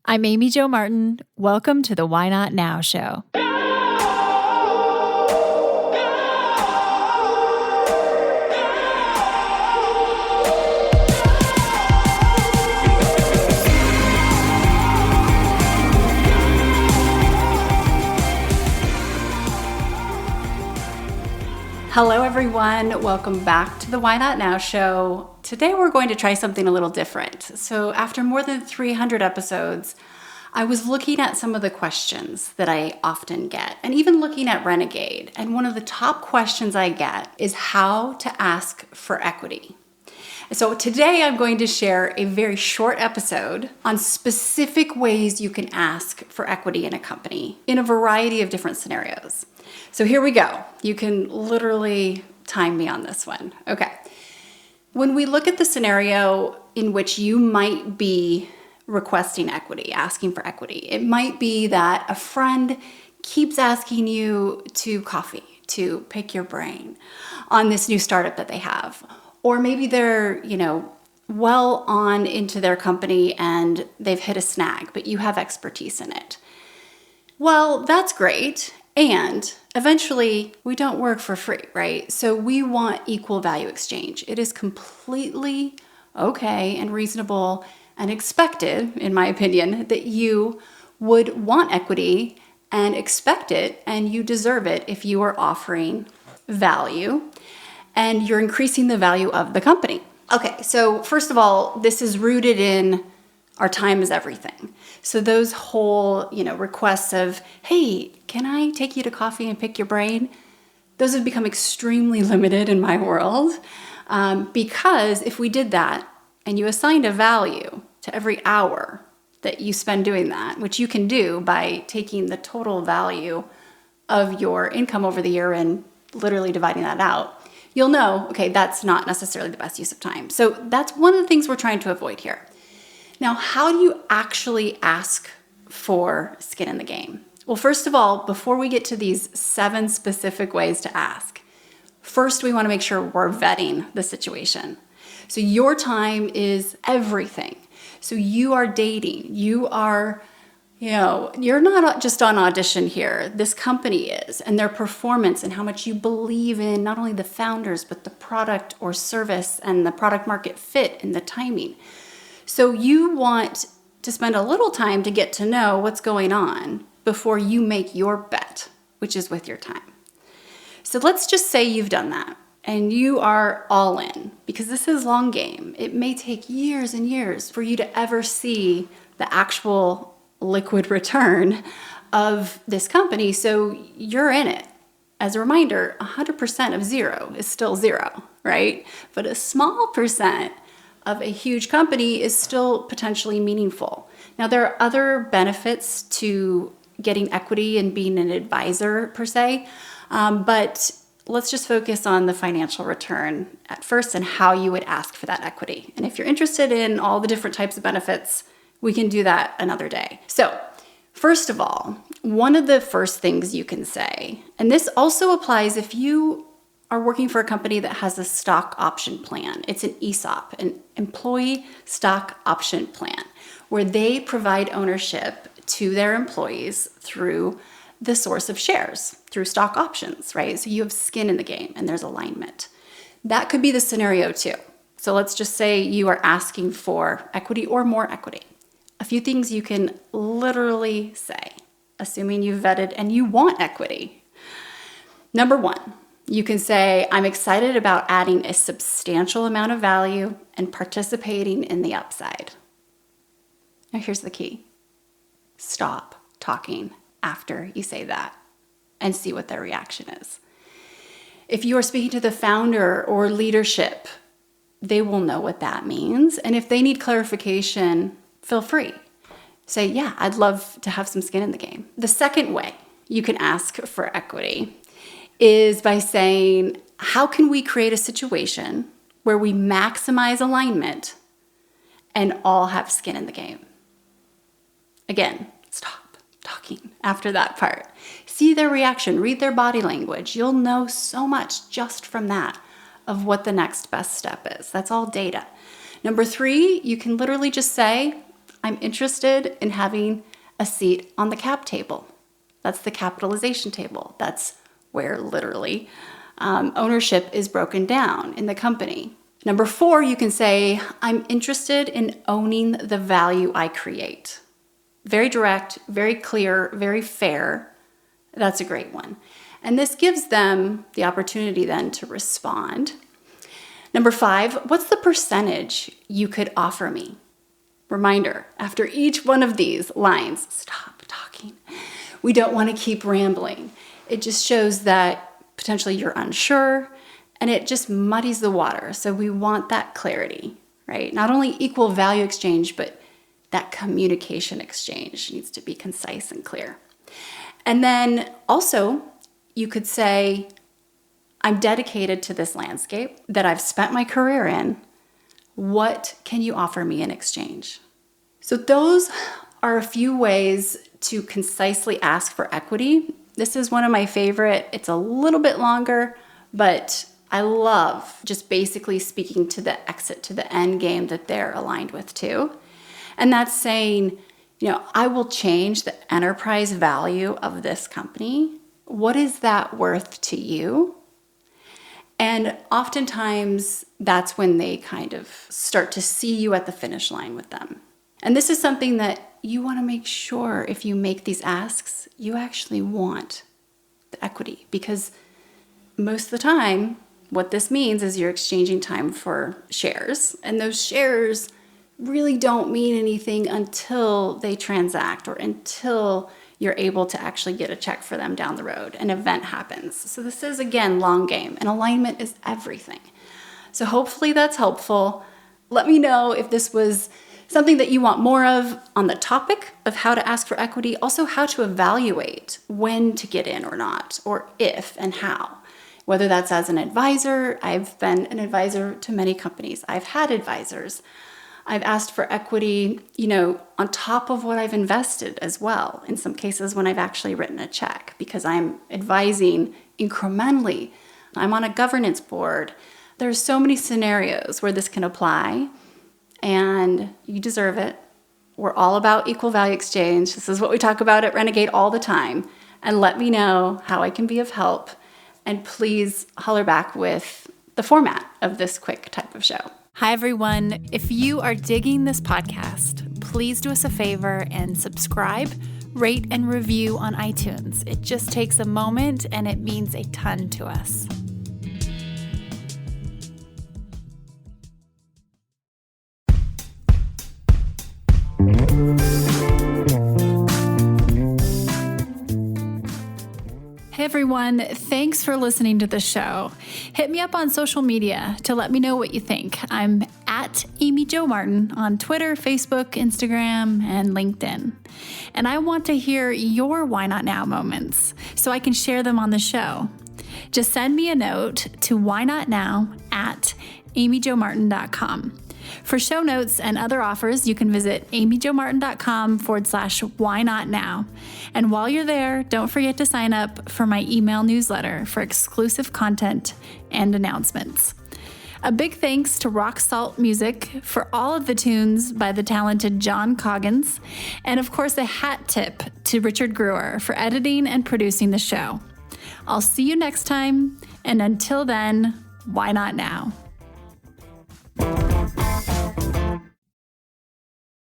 I'm Amy Jo Martin. Welcome to the Why Not Now show. Hello, everyone. Welcome back to the Why Not Now show. Today, we're going to try something a little different. So after more than 300 episodes, I was looking at some of the questions that I often get, and even looking at Renegade. And one of the top questions I get is how to ask for equity. So today I'm going to share a very short episode on specific ways you can ask for equity in a company in a variety of different scenarios. So here we go. You can literally time me on this one. Okay. When we look at the scenario in which you might be requesting equity, asking for equity, it might be that a friend keeps asking you to coffee, to pick your brain on this new startup that they have. Or maybe they're, well on into their company and they've hit a snag, but you have expertise in it. Well, that's great. And eventually we don't work for free, right? So we want equal value exchange. It is completely okay and reasonable and expected, in my opinion, that you would want equity and expect it, and you deserve it if you are offering value and you're increasing the value of the company. Okay, so first of all, this is rooted in our time is everything. So those whole, requests of, hey, can I take you to coffee and pick your brain? Those have become extremely limited in my world because if we did that and you assigned a value to every hour that you spend doing that, which you can do by taking the total value of your income over the year and literally dividing that out, you'll know, okay, that's not necessarily the best use of time. So that's one of the things we're trying to avoid here. Now, how do you actually ask for skin in the game? Well, first of all, before we get to these 7 specific ways to ask, first we want to make sure we're vetting the situation. So your time is everything. So you are dating, you are, you're not just on audition here. This company is, and their performance and how much you believe in not only the founders, but the product or service and the product market fit and the timing. So you want to spend a little time to get to know what's going on before you make your bet, which is with your time. So let's just say you've done that and you are all in, because this is long game. It may take years and years for you to ever see the actual liquid return of this company. So you're in it. As a reminder, 100% of zero is still zero, right? But a small percent of a huge company is still potentially meaningful. Now, there are other benefits to getting equity and being an advisor per se, but let's just focus on the financial return at first and how you would ask for that equity. And if you're interested in all the different types of benefits, we can do that another day. So first of all, one of the first things you can say, and this also applies if you are working for a company that has a stock option plan. It's an ESOP, an employee stock option plan, where they provide ownership to their employees through the source of shares, through stock options, right? So you have skin in the game and there's alignment. That could be the scenario too. So let's just say you are asking for equity or more equity. A few things you can literally say, assuming you've vetted and you want equity. Number 1, you can say, I'm excited about adding a substantial amount of value and participating in the upside. Now here's the key. Stop talking after you say that and see what their reaction is. If you are speaking to the founder or leadership, they will know what that means. And if they need clarification, feel free. Say, yeah, I'd love to have some skin in the game. The second way you can ask for equity is by saying, how can we create a situation where we maximize alignment and all have skin in the game? Again, stop talking after that part. See their reaction, read their body language. You'll know so much just from that of what the next best step is. That's all data. Number 3, you can literally just say, I'm interested in having a seat on the cap table. That's the capitalization table. That's where literally ownership is broken down in the company. Number 4, you can say, I'm interested in owning the value I create. Very direct, very clear, very fair. That's a great one. And this gives them the opportunity then to respond. Number 5, what's the percentage you could offer me? Reminder, after each one of these lines, stop talking. We don't want to keep rambling. It just shows that potentially you're unsure, and it just muddies the water. So we want that clarity, right? Not only equal value exchange, but that communication exchange needs to be concise and clear. And then also, you could say, I'm dedicated to this landscape that I've spent my career in. What can you offer me in exchange? So those are a few ways to concisely ask for equity. This is one of my favorite. It's a little bit longer, but I love just basically speaking to the exit, to the end game that they're aligned with too. And that's saying, I will change the enterprise value of this company. What is that worth to you? And oftentimes that's when they kind of start to see you at the finish line with them. And this is something that you want to make sure if you make these asks, you actually want the equity, because most of the time, what this means is you're exchanging time for shares, and those shares really don't mean anything until they transact or until you're able to actually get a check for them down the road. An event happens. So this is, again, long game, and alignment is everything. So hopefully that's helpful. Let me know if this was something that you want more of on the topic of how to ask for equity, also how to evaluate when to get in or not, or if and how. Whether that's as an advisor, I've been an advisor to many companies. I've had advisors. I've asked for equity, on top of what I've invested as well. In some cases when I've actually written a check because I'm advising incrementally. I'm on a governance board. There's so many scenarios where this can apply, and you deserve it. We're all about equal value exchange. This is what we talk about at Renegade all the time. And let me know how I can be of help. And please holler back with the format of this quick type of show. Hi, everyone. If you are digging this podcast, please do us a favor and subscribe, rate, and review on iTunes. It just takes a moment and it means a ton to us. Hey everyone, thanks for listening to the show. Hit me up on social media to let me know what you think. I'm at Amy Jo Martin on Twitter, Facebook, Instagram, and LinkedIn. And I want to hear your Why Not Now moments so I can share them on the show. Just send me a note to whynotnow@amyjomartin.com. For show notes and other offers, you can visit amyjomartin.com/whynotnow. And while you're there, don't forget to sign up for my email newsletter for exclusive content and announcements. A big thanks to Rock Salt Music for all of the tunes by the talented John Coggins. And of course, a hat tip to Richard Brewer for editing and producing the show. I'll see you next time. And until then, why not now?